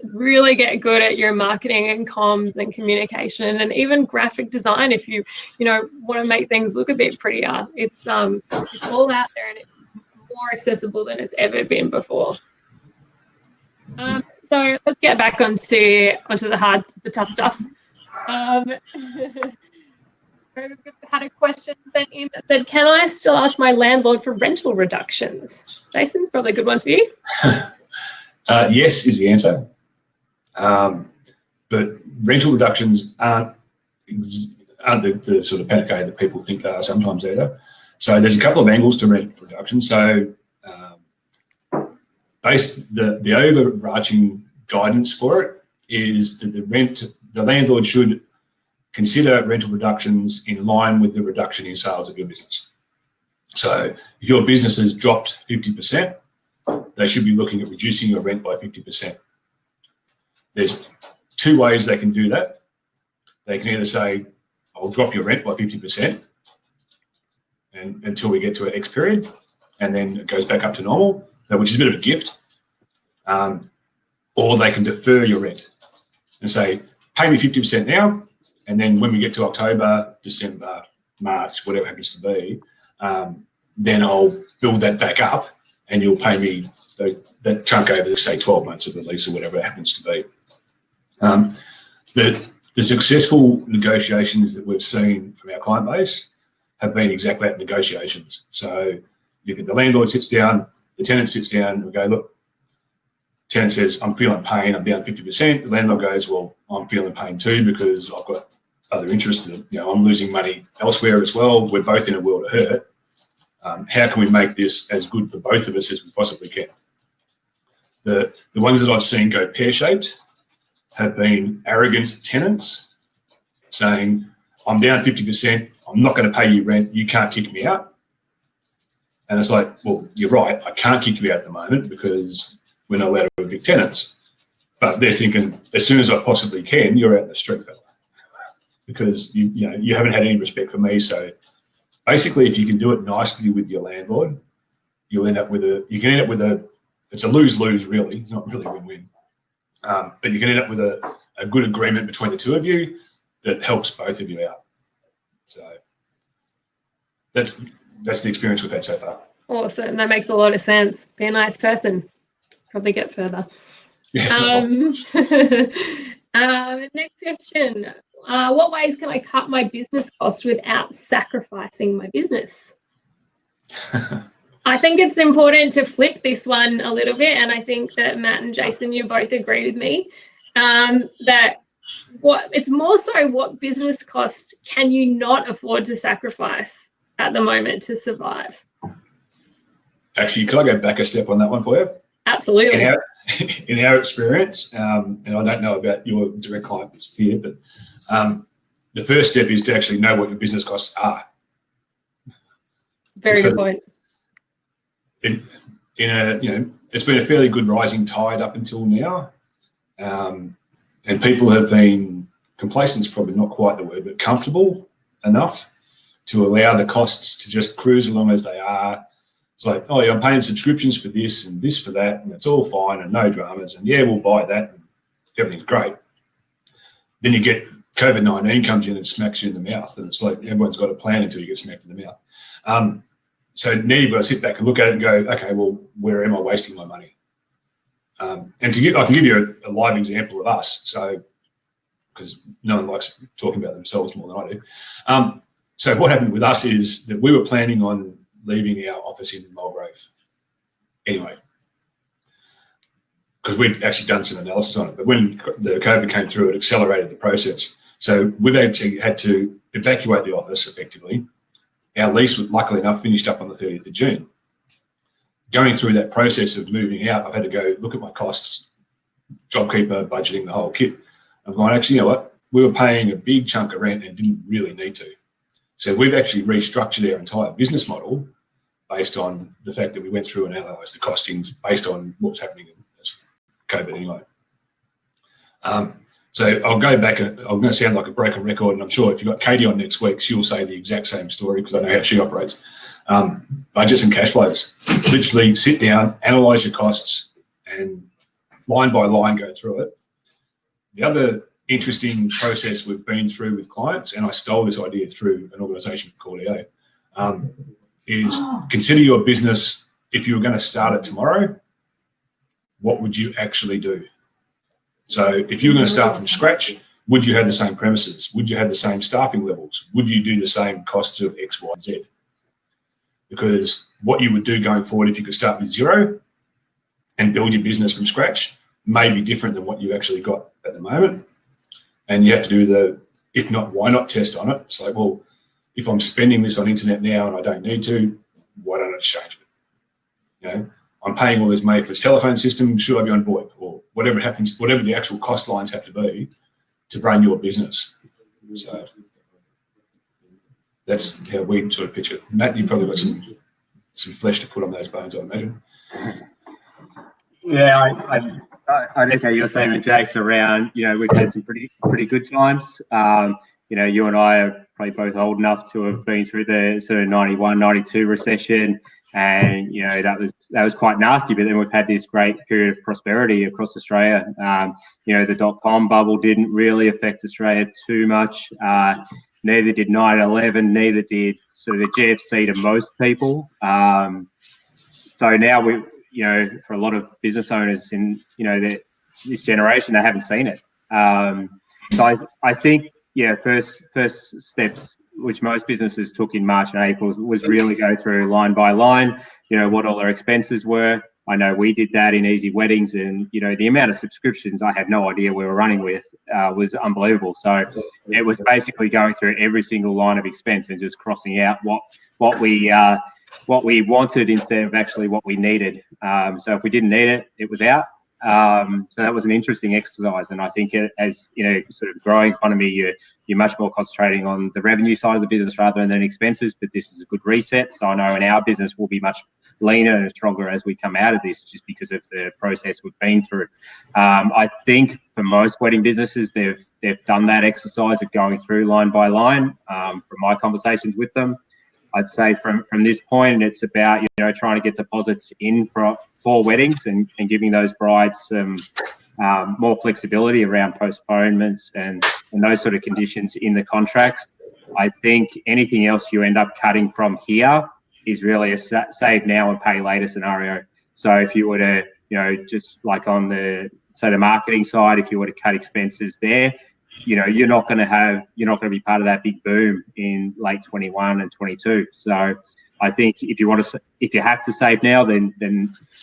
really get good at your marketing and comms and communication, and even graphic design if you want to make things look a bit prettier. It's all out there and it's more accessible than it's ever been before. So let's get back onto the tough stuff. We've had a question sent in that said, can I still ask my landlord for rental reductions? Jason's probably a good one for you. Yes is the answer. But rental reductions aren't the sort of panacea that people think they are sometimes either. So there's a couple of angles to rent reduction. So the overarching guidance for it is that the landlord should consider rental reductions in line with the reduction in sales of your business. So if your business has dropped 50%, they should be looking at reducing your rent by 50%. There's two ways they can do that. They can either say, I'll drop your rent by 50% and until we get to an X period, and then it goes back up to normal, which is a bit of a gift. Or they can defer your rent and say, pay me 50% now, and then when we get to October, December, March, whatever happens to be, then I'll build that back up and you'll pay me that chunk over, say, 12 months of the lease or whatever it happens to be. The successful negotiations that we've seen from our client base have been exactly that, negotiations. So the landlord sits down, the tenant sits down, and we go, look, tenant says, I'm feeling pain, I'm down 50%. The landlord goes, well, I'm feeling pain too because I've got other interests. I'm losing money elsewhere as well. We're both in a world of hurt. How can we make this as good for both of us as we possibly can? The ones that I've seen go pear-shaped have been arrogant tenants saying, I'm down 50%, I'm not going to pay you rent, you can't kick me out. And it's like, well, you're right, I can't kick you out at the moment because we're not allowed to evict tenants. But they're thinking, as soon as I possibly can, you're out in the street, fella, because you haven't had any respect for me. So basically, if you can do it nicely with your landlord, you'll end up with it's a lose-lose really. It's not really a win-win. But you can end up with a good agreement between the two of you that helps both of you out. So that's the experience we've had so far. Awesome. That makes a lot of sense. Be a nice person. Probably get further. Yes, next question. What ways can I cut my business costs without sacrificing my business? I think it's important to flip this one a little bit, and I think that Matt and Jason, you both agree with me, that it's more so what business cost can you not afford to sacrifice at the moment to survive? Actually, could I go back a step on that one for you? Absolutely. In our experience, and I don't know about your direct clients here, but the first step is to actually know what your business costs are. Very good point. It's been a fairly good rising tide up until now, and people have been, complacent's probably not quite the word, but comfortable enough to allow the costs to just cruise along as they are. It's like, oh yeah, I'm paying subscriptions for this and this for that, and it's all fine and no dramas, and yeah, we'll buy that and everything's great. Then you get COVID-19 comes in and smacks you in the mouth, and it's like everyone's got a plan until you get smacked in the mouth. So now you've got to sit back and look at it and go, okay, well, where am I wasting my money? And I can give you a live example of us, so because no one likes talking about themselves more than I do. So what happened with us is that we were planning on leaving our office in Mulgrave anyway, because we'd actually done some analysis on it. But when the COVID came through, it accelerated the process. So we've actually had to evacuate the office effectively. Our lease was, luckily enough, finished up on the 30th of June. Going through that process of moving out, I've had to go look at my costs, JobKeeper, budgeting, the whole kit. I'm going, actually, you know what? We were paying a big chunk of rent and didn't really need to. So we've actually restructured our entire business model based on the fact that we went through and analysed the costings based on what was happening in COVID anyway. So I'll go back, and I'm going to sound like a broken record, and I'm sure if you've got Katie on next week, she'll say the exact same story because I know how she operates. Budgets and cash flows. Literally sit down, analyse your costs, and line by line go through it. The other interesting process we've been through with clients, and I stole this idea through an organisation called EO, is consider your business, if you were going to start it tomorrow, what would you actually do? So if you were going to start from scratch, would you have the same premises? Would you have the same staffing levels? Would you do the same costs of X, Y, Z? Because what you would do going forward if you could start with zero and build your business from scratch may be different than what you actually got at the moment. And you have to do the if not, why not test on it. It's like, well, if I'm spending this on internet now and I don't need to, why don't I change it? I'm paying all this money for this telephone system, should I be on VoIP or whatever happens, whatever the actual cost lines have to be to run your business. So that's how we sort of picture it. Matt, you've probably got some flesh to put on those bones, I imagine. Yeah, I echo your statement, Jace, around, we've had some pretty good times. You and I are probably both old enough to have been through the sort of 91, 92 recession. And, that was quite nasty. But then we've had this great period of prosperity across Australia. The dot-com bubble didn't really affect Australia too much. Neither did 9/11, neither did sort of the GFC to most people. So now for a lot of business owners in, this generation, they haven't seen it. So I think, first steps, which most businesses took in March and April, was really go through line by line, what all their expenses were. I know we did that in Easy Weddings, and, the amount of subscriptions I had no idea we were running with was unbelievable. So it was basically going through every single line of expense and just crossing out what we wanted instead of actually what we needed. So if we didn't need it, it was out. So that was an interesting exercise, and I think as sort of growing economy, you're much more concentrating on the revenue side of the business rather than expenses. But this is a good reset. So I know in our business we'll be much leaner and stronger as we come out of this, just because of the process we've been through. I think for most wedding businesses, they've done that exercise of going through line by line. From my conversations with them, I'd say from this point, it's about trying to get deposits in for weddings and giving those brides some more flexibility around postponements and those sort of conditions in the contracts. I think anything else you end up cutting from here is really a save now and pay later scenario. So if you were to just like on the marketing side, if you were to cut expenses there, you're not going to be part of that big boom in late 21 and 22. So I think if you have to save now, then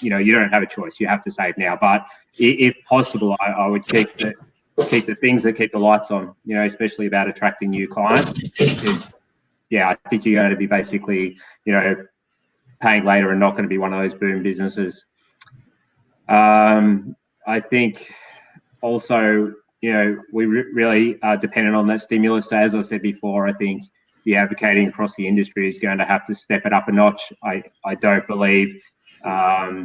you don't have a choice. You have to save now. But if possible, I would keep the things that keep the lights on. Especially about attracting new clients. I think you're going to be basically paying later and not going to be one of those boom businesses. I think also, we really are dependent on that stimulus. So as I said before, I think the advocating across the industry is going to have to step it up a notch. I don't believe that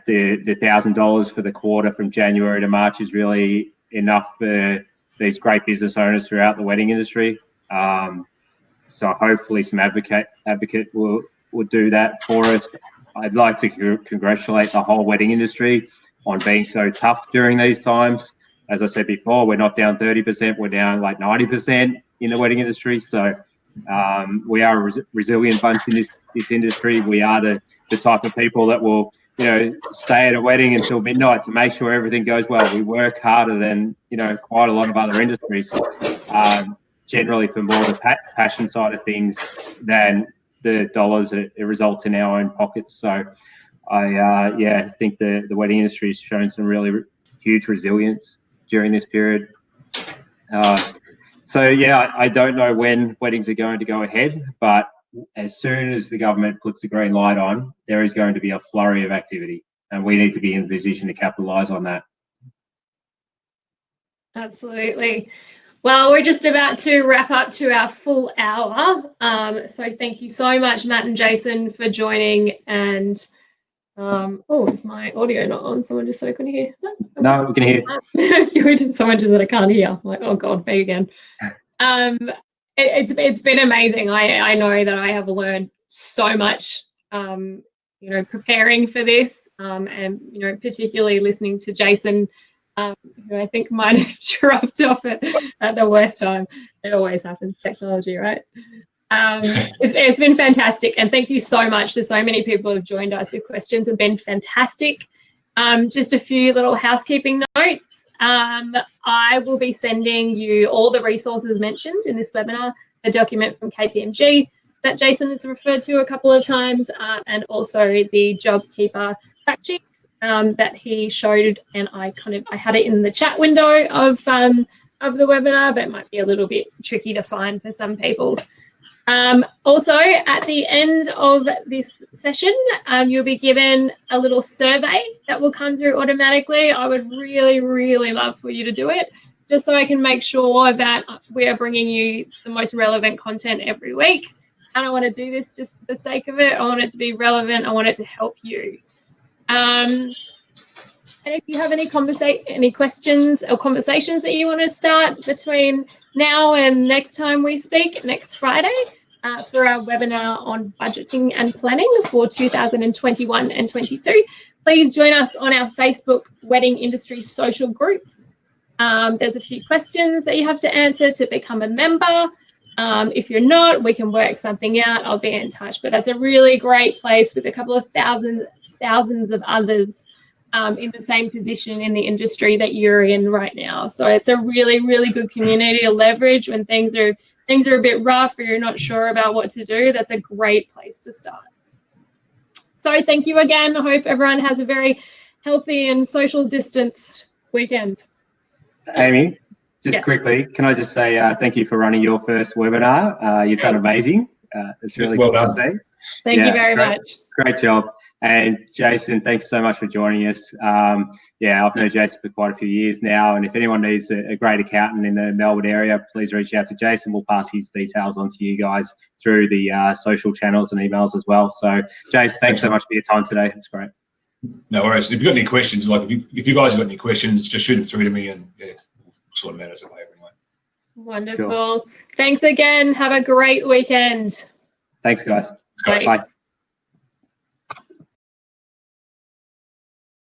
the $1,000 for the quarter from January to March is really enough for these great business owners throughout the wedding industry. So hopefully some advocate will do that for us. I'd like to congratulate the whole wedding industry on being so tough during these times. As I said before, we're not down 30%, we're down like 90% in the wedding industry. So we are a resilient bunch in this industry. We are the type of people that will, stay at a wedding until midnight to make sure everything goes well. We work harder than, quite a lot of other industries, generally for more the passion side of things than the dollars it results in our own pockets. So I think the wedding industry has shown some really huge resilience during this period. I don't know when weddings are going to go ahead, but as soon as the government puts the green light on, there is going to be a flurry of activity, and we need to be in a position to capitalise on that. Absolutely. Well, we're just about to wrap up to our full hour. So thank you so much, Matt and Jason, for joining. And is my audio not on? Someone just said I couldn't hear. No, we can hear. Someone just said I can't hear. I'm like, oh God, me again. It's been amazing. I know that I have learned so much, preparing for this, and particularly listening to Jason, who I think might have dropped off at the worst time. It always happens, technology, right? It's been fantastic, and thank you so much to so many people who have joined us. Your questions have been fantastic. Just a few little housekeeping notes. I will be sending you all the resources mentioned in this webinar, the document from KPMG that Jason has referred to a couple of times, and also the JobKeeper fact sheets that he showed, and I had it in the chat window of the webinar, but it might be a little bit tricky to find for some people. Also, at the end of this session, you'll be given a little survey that will come through automatically. I would really, really love for you to do it. just so I can make sure that we are bringing you the most relevant content every week. I don't want to do this just for the sake of it. I want it to be relevant. I want it to help you. And if you have any questions or conversations that you want to start between now and next time we speak, next Friday, for our webinar on budgeting and planning for 2021 and 22, please join us on our Facebook Wedding Industry social group. There's a few questions that you have to answer to become a member. If you're not, we can work something out. I'll be in touch. But that's a really great place with a couple of thousands of others in the same position in the industry that you're in right now. So it's a really, really good community to leverage when things are a bit rough or you're not sure about what to do. That's a great place to start. So thank you again. I hope everyone has a very healthy and social distanced weekend. Amy, just quickly, can I just say thank you for running your first webinar. You've done amazing. It's really well cool done. to see. Thank you very much. Great job. And Jason, thanks so much for joining us. I've known Jason for quite a few years now, and if anyone needs a great accountant in the Melbourne area, please reach out to Jason. We'll pass his details on to you guys through the social channels and emails as well. So, Jason, thanks so much for your time today. It's great. No worries. If you've got any questions, like if you guys have got any questions, just shoot them through to me, and we'll sort them out as a way anyway. Wonderful. Cool. Thanks again. Have a great weekend. Thanks, guys. Bye. Bye.